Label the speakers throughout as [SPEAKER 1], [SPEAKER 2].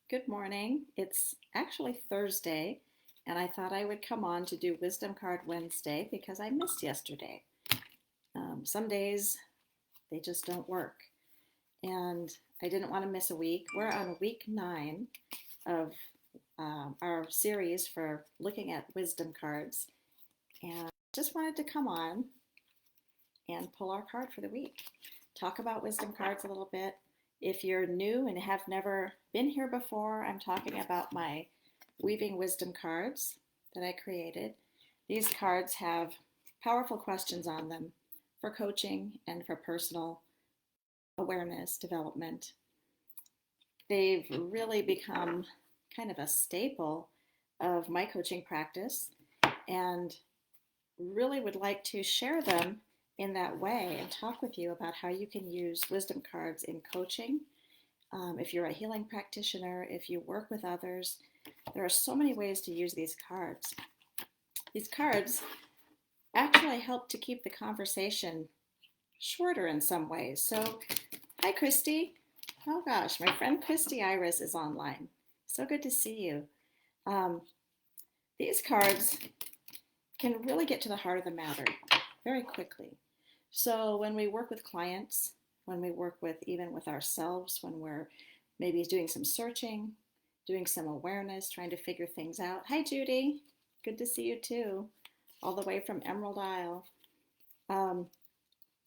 [SPEAKER 1] Good morning. It's actually Thursday, and I thought I would come on to do Wisdom Card Wednesday because I missed yesterday. Some days they just don't work, and I didn't want to miss a week. We're on week 9 of our series for looking at wisdom cards, and just wanted to come on and pull our card for the week. Talk about wisdom cards a little bit. If you're new and have never been here before, I'm talking about my Weaving Wisdom cards that I created. These cards have powerful questions on them for coaching and for personal awareness development. They've really become kind of a staple of my coaching practice and really would like to share them in that way and talk with you about how you can use wisdom cards in coaching. If you're a healing practitioner, if you work with others, there are so many ways to use these cards. These cards actually help to keep the conversation shorter in some ways. So, hi, Christy. Oh gosh, my friend Christy Iris is online. So good to see you. Um, these cards can really get to the heart of the matter very quickly. So when we work with clients, when we work with even with ourselves, when we're maybe doing some searching, doing some awareness, trying to figure things out. Hi, Judy. Good to see you too, all the way from Emerald Isle. Um,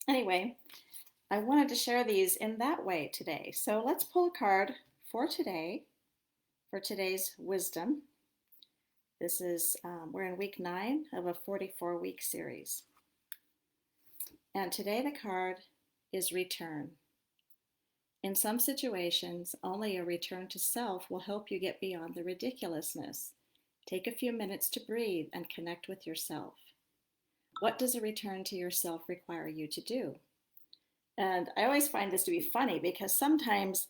[SPEAKER 1] anyway, I wanted to share these in that way today. So let's pull a card for today, for today's wisdom. This is, we're in week 9 of a 44-week series. And today the card is return. In some situations, only a return to self will help you get beyond the ridiculousness. Take a few minutes to breathe and connect with yourself. What does a return to yourself require you to do? And I always find this to be funny because sometimes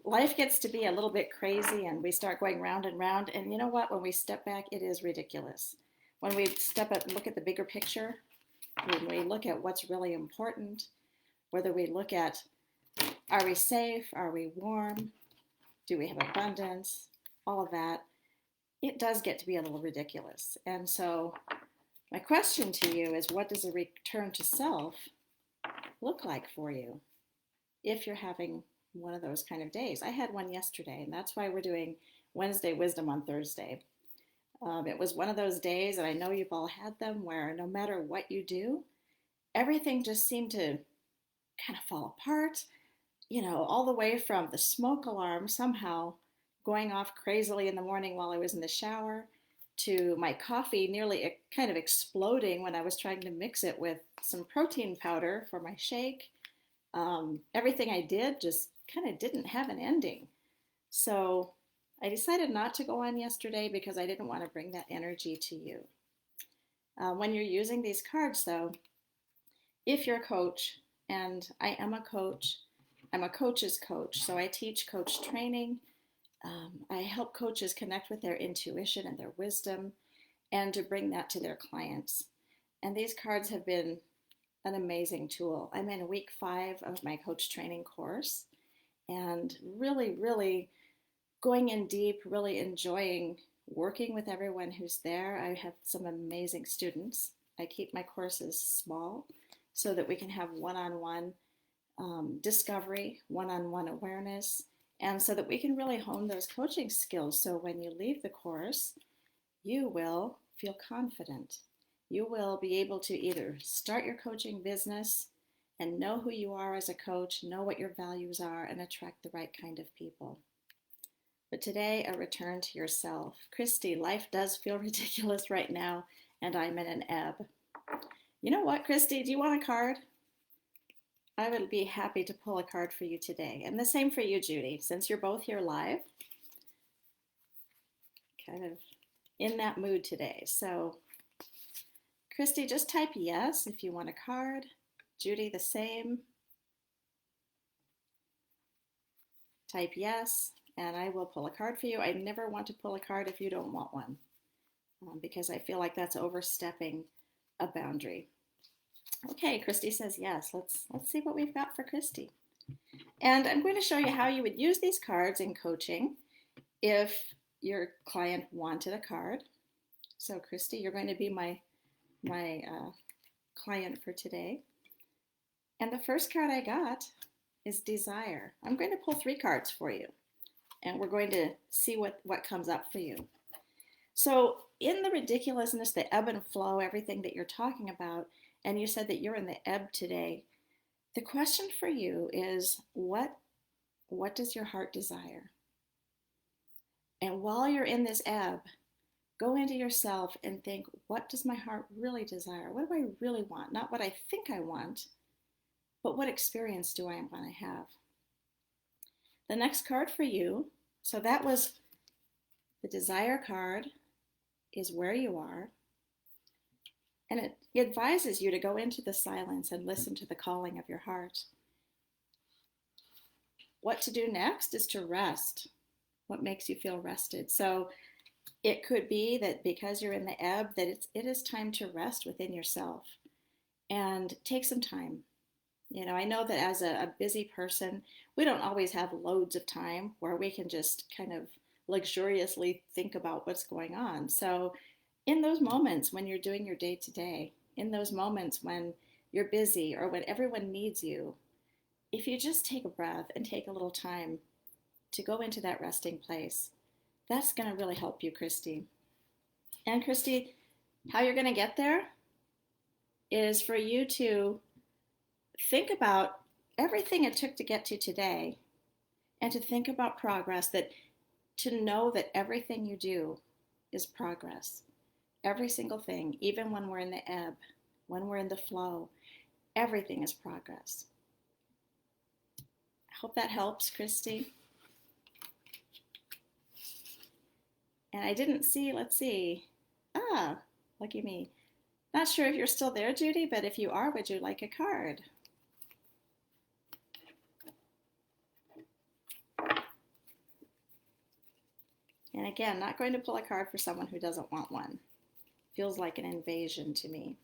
[SPEAKER 1] life gets to be a little bit crazy and we start going round and round. And you know what? When we step back, it is ridiculous. When we step up and look at the bigger picture, when we look at what's really important, whether we look at are we safe, are we warm, do we have abundance, all of that, it does get to be a little ridiculous. And so my question to you is, what does a return to self look like for you if you're having one of those kind of days? I had one yesterday, and that's why we're doing Wednesday Wisdom on Thursday. It was one of those days, and I know you've all had them, where no matter what you do, everything just seemed to kind of fall apart, all the way from the smoke alarm somehow going off crazily in the morning while I was in the shower, to my coffee nearly kind of exploding when I was trying to mix it with some protein powder for my shake. Everything I did just kind of didn't have an ending. So I decided not to go on yesterday because I didn't want to bring that energy to you. When you're using these cards, though, if you're a coach, and I am a coach, I'm a coach's coach, so I teach coach training. I help coaches connect with their intuition and their wisdom and to bring that to their clients. And these cards have been an amazing tool. I'm in week 5 of my coach training course and really, really going in deep, really enjoying working with everyone who's there. I have some amazing students. I keep my courses small so that we can have one-on-one discovery, one-on-one awareness, and so that we can really hone those coaching skills. So when you leave the course, you will feel confident. You will be able to either start your coaching business and know who you are as a coach, know what your values are, and attract the right kind of people. But today, a return to yourself. Christy, life does feel ridiculous right now, and I'm in an ebb. You know what, Christy? Do you want a card? I would be happy to pull a card for you today. And the same for you, Judy, since you're both here live. Kind of in that mood today. So, Christy, just type yes if you want a card. Judy, the same. Type yes, and I will pull a card for you. I never want to pull a card if you don't want one, because I feel like that's overstepping a boundary. Okay, Christy says yes. Let's see what we've got for Christy. And I'm going to show you how you would use these cards in coaching if your client wanted a card. So Christy, you're going to be my client for today. And the first card I got is Desire. I'm going to pull 3 cards for you, and we're going to see what comes up for you. So in the ridiculousness, the ebb and flow, everything that you're talking about, and you said that you're in the ebb today, the question for you is what does your heart desire? And while you're in this ebb, go into yourself and think, what does my heart really desire? What do I really want? Not what I think I want, but what experience do I want to have? The next card for you, so that was the Desire card, is where you are. And it advises you to go into the silence and listen to the calling of your heart. What to do next is to rest. What makes you feel rested? So it could be that because you're in the ebb, that it is time to rest within yourself and take some time. You know, I know that as a busy person, we don't always have loads of time where we can just kind of luxuriously think about what's going on. So in those moments when you're doing your day to day, in those moments when you're busy or when everyone needs you, if you just take a breath and take a little time to go into that resting place, that's going to really help you, Christy. And Christy, how you're going to get there is for you to think about everything it took to get to today and to think about progress, that to know that everything you do is progress. Every single thing, even when we're in the ebb, when we're in the flow, everything is progress. I hope that helps, Christy. And I didn't see, let's see. Ah, lucky me. Not sure if you're still there, Judy, but if you are, would you like a card? And again, not going to pull a card for someone who doesn't want one. Feels like an invasion to me.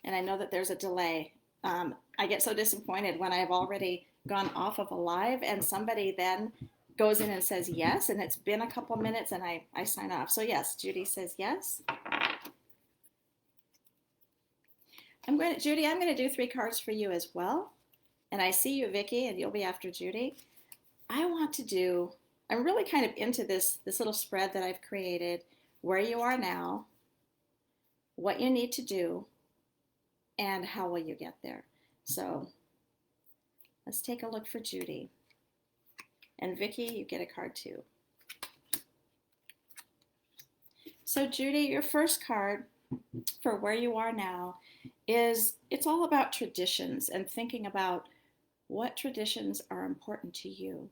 [SPEAKER 1] And I know that there's a delay. I get so disappointed when I've already gone off of a live and somebody then goes in and says yes, and it's been a couple minutes and I sign off. So yes, Judy says yes. Judy, I'm going to do 3 cards for you as well. And I see you, Vicki, and you'll be after Judy. I'm really kind of into this little spread that I've created, where you are now, what you need to do, and how will you get there. So let's take a look for Judy. And Vicki, you get a card too. So Judy, your first card for where you are now it's all about traditions and thinking about what traditions are important to you.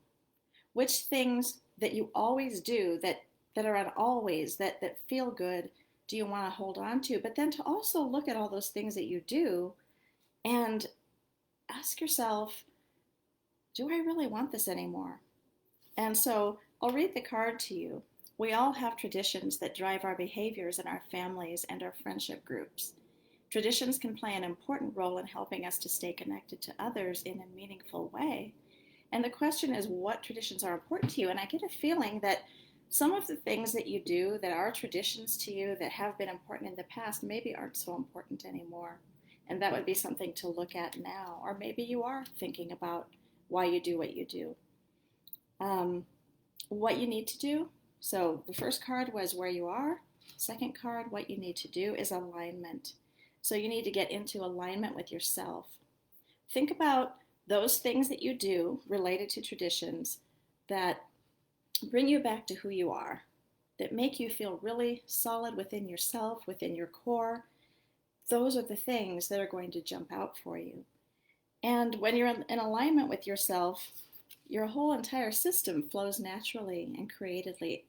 [SPEAKER 1] Which things that you always do that are an always, that feel good, do you want to hold on to? But then to also look at all those things that you do and ask yourself, do I really want this anymore? And so I'll read the card to you. We all have traditions that drive our behaviors in our families and our friendship groups. Traditions can play an important role in helping us to stay connected to others in a meaningful way. And the question is, what traditions are important to you? And I get a feeling that some of the things that you do that are traditions to you that have been important in the past maybe aren't so important anymore. And that would be something to look at now. Or maybe you are thinking about why you do what you do. What you need to do. So the first card was where you are. Second card, what you need to do, is alignment. So you need to get into alignment with yourself. Think about those things that you do related to traditions that bring you back to who you are, that make you feel really solid within yourself, within your core. Those are the things that are going to jump out for you. And when you're in alignment with yourself, your whole entire system flows naturally and creatively,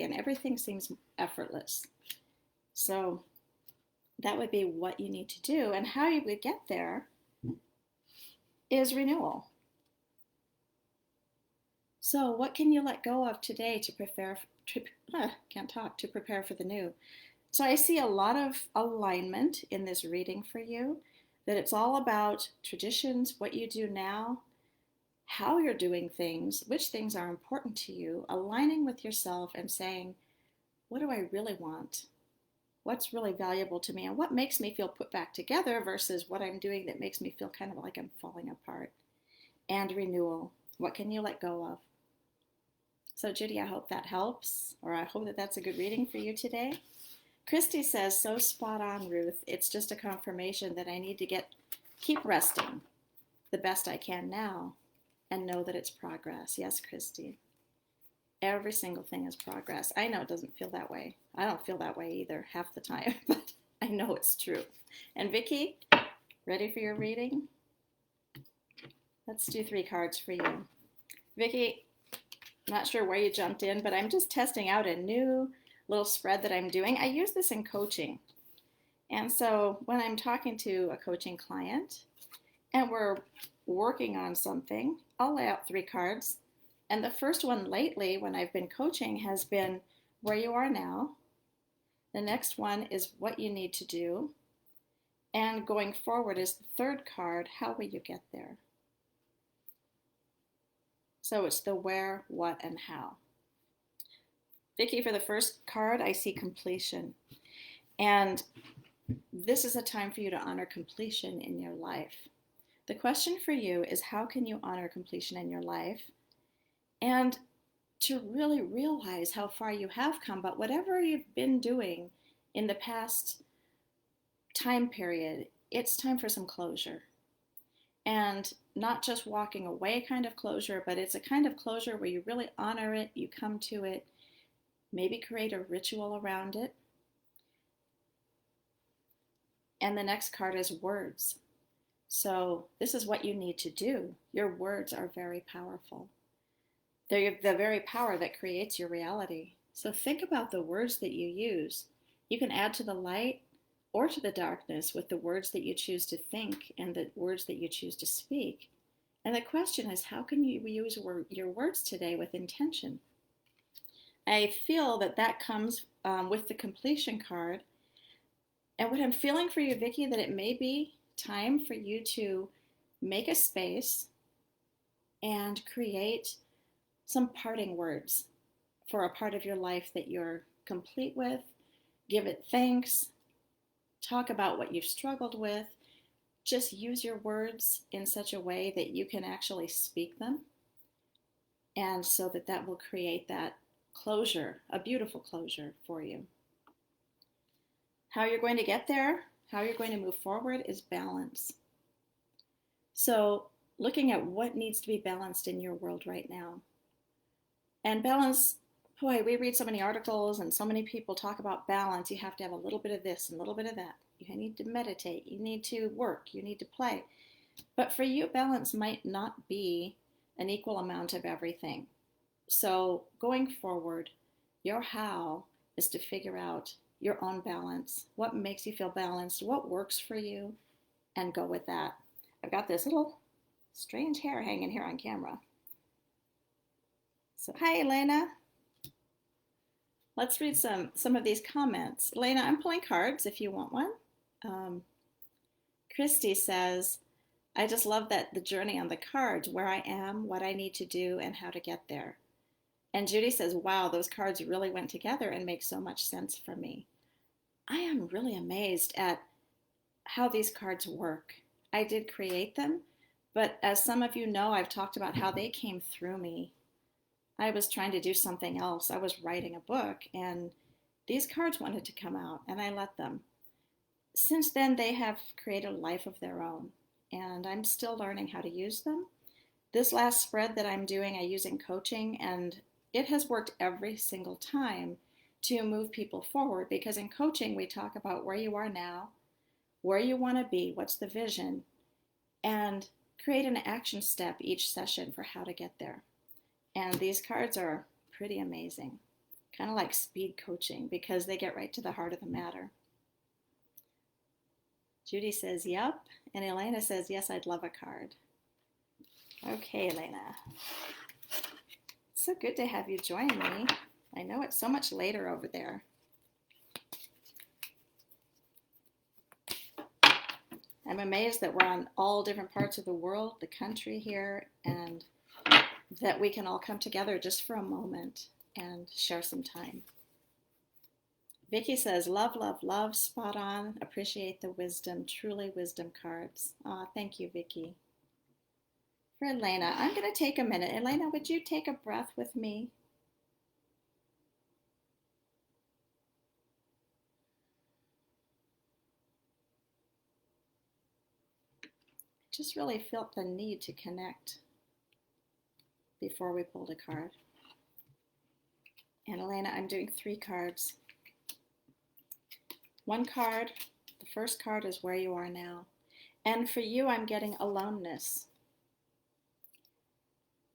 [SPEAKER 1] and everything seems effortless. So that would be what you need to do. And how you would get there is renewal. So what can you let go of today to prepare for the new? So I see a lot of alignment in this reading for you, that it's all about traditions, what you do now, how you're doing things, which things are important to you, aligning with yourself and saying, what do I really want? What's really valuable to me, and what makes me feel put back together versus what I'm doing that makes me feel kind of like I'm falling apart. And renewal. What can you let go of? So, Judy, I hope that helps, or I hope that that's a good reading for you today. Christy says, so spot on, Ruth. It's just a confirmation that I need to keep resting the best I can now and know that it's progress. Yes, Christy. Every single thing is progress. I know it doesn't feel that way. I don't feel that way either half the time, but I know it's true. And Vicki, ready for your reading? Let's do 3 cards for you. Vicki, not sure where you jumped in, but I'm just testing out a new little spread that I'm doing. I use this in coaching. And so when I'm talking to a coaching client and we're working on something, I'll lay out 3 cards. And the first one lately when I've been coaching has been where you are now. The next one is what you need to do. And going forward is the 3rd card, how will you get there? So it's the where, what, and how. Vicki, for the first card, I see completion. And this is a time for you to honor completion in your life. The question for you is, how can you honor completion in your life? And to really realize how far you have come, but whatever you've been doing in the past time period, it's time for some closure. And not just walking away kind of closure, but it's a kind of closure where you really honor it, you come to it, maybe create a ritual around it. And the next card is words. So this is what you need to do. Your words are very powerful. They're the very power that creates your reality. So think about the words that you use. You can add to the light or to the darkness with the words that you choose to think and the words that you choose to speak. And the question is, how can you use your words today with intention? I feel that that comes with the completion card. And what I'm feeling for you, Vicki, that it may be time for you to make a space and create some parting words for a part of your life that you're complete with. Give it thanks. Talk about what you've struggled with. Just use your words in such a way that you can actually speak them. And so that will create that closure, a beautiful closure for you. How you're going to get there, how you're going to move forward is balance. So looking at what needs to be balanced in your world right now. And balance, boy, we read so many articles and so many people talk about balance. You have to have a little bit of this and a little bit of that. You need to meditate, you need to work, you need to play. But for you, balance might not be an equal amount of everything. So going forward, your how is to figure out your own balance, what makes you feel balanced, what works for you, and go with that. I've got this little strange hair hanging here on camera. So hi, Elena. Let's read some of these comments. Elena, I'm pulling cards if you want one. Christy says, I just love that the journey on the cards, where I am, what I need to do, and how to get there. And Judy says, wow, those cards really went together and make so much sense for me. I am really amazed at how these cards work. I did create them, but as some of you know, I've talked about how they came through me. I was trying to do something else. I was writing a book, and these cards wanted to come out, and I let them. Since then, they have created a life of their own, and I'm still learning how to use them. This last spread that I'm doing, I use in coaching, and it has worked every single time to move people forward, because in coaching, we talk about where you are now, where you want to be, what's the vision, and create an action step each session for how to get there. And these cards are pretty amazing, kind of like speed coaching, because they get right to the heart of the matter. Judy says, yep. And Elena says, yes, I'd love a card. Okay, Elena. It's so good to have you join me. I know it's so much later over there. I'm amazed that we're on all different parts of the world, the country here, and that we can all come together just for a moment and share some time. Vicky says, love, love, love, spot on, appreciate the wisdom, truly wisdom cards. Aw, thank you, Vicky. For Elena, I'm going to take a minute. Elena, would you take a breath with me? Just really felt the need to connect before we pulled a card. And Elena, I'm doing 3 cards. One card, the first card is where you are now. And for you, I'm getting aloneness.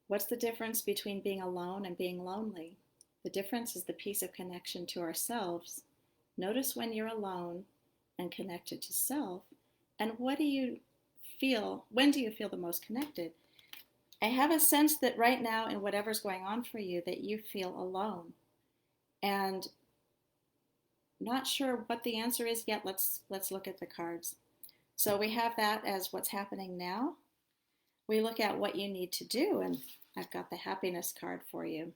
[SPEAKER 1] What's the difference between being alone and being lonely? The difference is the piece of connection to ourselves. Notice when you're alone and connected to self, and what do you feel, when do you feel the most connected? I have a sense that right now, in whatever's going on for you, that you feel alone. And not sure what the answer is yet. Let's look at the cards. So we have that as what's happening now. We look at what you need to do, and I've got the happiness card for you.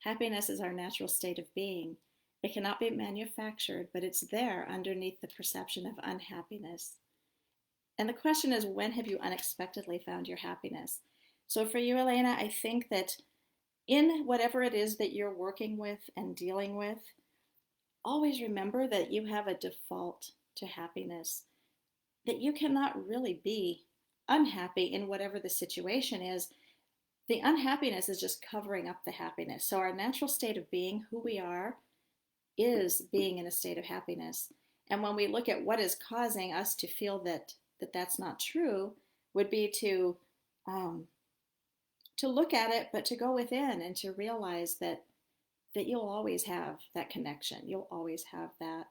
[SPEAKER 1] Happiness is our natural state of being. It cannot be manufactured, but it's there underneath the perception of unhappiness. And the question is, when have you unexpectedly found your happiness? So for you, Elena, I think that in whatever it is that you're working with and dealing with, always remember that you have a default to happiness, that you cannot really be unhappy in whatever the situation is. The unhappiness is just covering up the happiness. So our natural state of being, who we are, is being in a state of happiness. And when we look at what is causing us to feel that that's not true, would be to look at it, but to go within and to realize that you'll always have that connection. You'll always have that.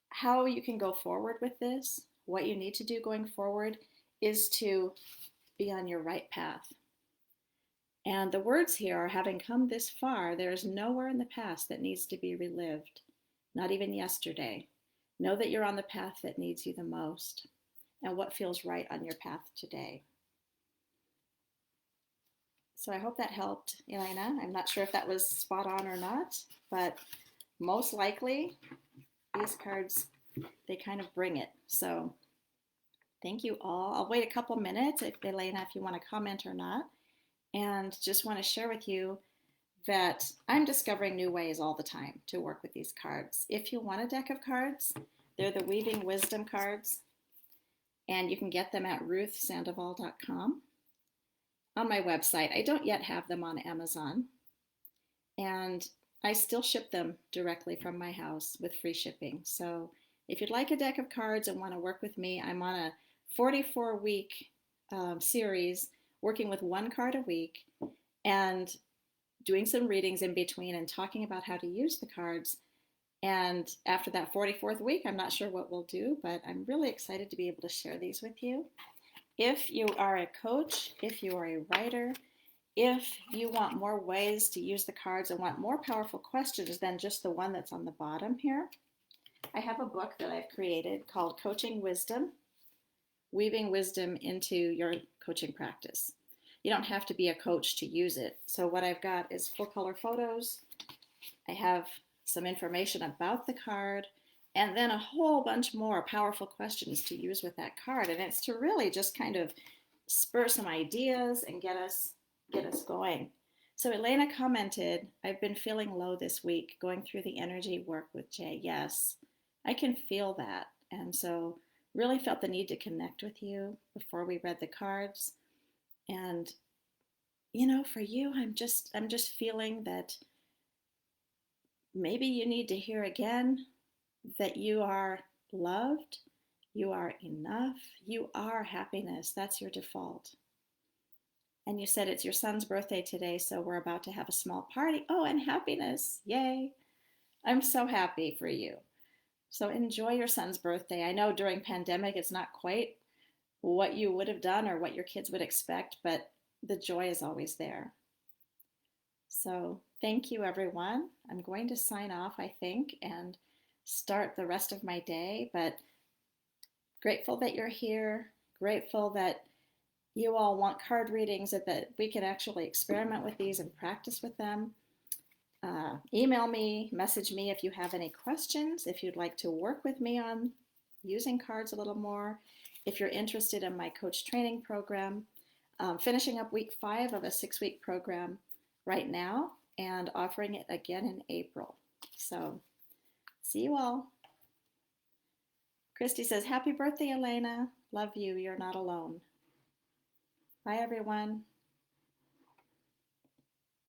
[SPEAKER 1] How you can go forward with this, what you need to do going forward, is to be on your right path. And the words here are, having come this far, there is nowhere in the past that needs to be relived, not even yesterday. Know that you're on the path that needs you the most, and what feels right on your path today. So I hope that helped, Elena. I'm not sure if that was spot on or not, but most likely these cards, they kind of bring it. So thank you all. I'll wait a couple minutes, Elena, if you want to comment or not. And just want to share with you that I'm discovering new ways all the time to work with these cards. If you want a deck of cards, they're the Weaving Wisdom cards, and you can get them at ruthsandoval.com. On my website. I don't yet have them on Amazon, and I still ship them directly from my house with free shipping. So if you'd like a deck of cards and want to work with me, I'm on a 44-week series, working with 1 card a week and doing some readings in between and talking about how to use the cards. And after that 44th week, I'm not sure what we'll do, but I'm really excited to be able to share these with you. If you are a coach, if you are a writer, if you want more ways to use the cards and want more powerful questions than just the one that's on the bottom here, I have a book that I've created called Coaching Wisdom, Weaving Wisdom into Your Coaching Practice. You don't have to be a coach to use it. So what I've got is full color photos. I have some information about the card, and then a whole bunch more powerful questions to use with that card. And it's to really just kind of spur some ideas and get us going. So Elena commented, I've been feeling low this week, going through the energy work with Jay. Yes, I can feel that. And so really felt the need to connect with you before we read the cards. And, you know, for you, I'm just feeling that maybe you need to hear again that you are loved, you are enough, you are happiness. That's your default. And you said it's your son's birthday today, so we're about to have a small party. Oh, and happiness. Yay. I'm so happy for you. So enjoy your son's birthday. I know during pandemic it's not quite what you would have done or what your kids would expect, but the joy is always there. So thank you, everyone. I'm going to sign off, I think, and start the rest of my day, but grateful that you're here, grateful that you all want card readings that we can actually experiment with these and practice with them, email me, message me if you have any questions, if you'd like to work with me on using cards a little more, if you're interested in my coach training program. Finishing up week 5 of a 6-week program right now and offering it again in April. So see you all. Christy says, happy birthday, Elena. Love you. You're not alone. Bye, everyone.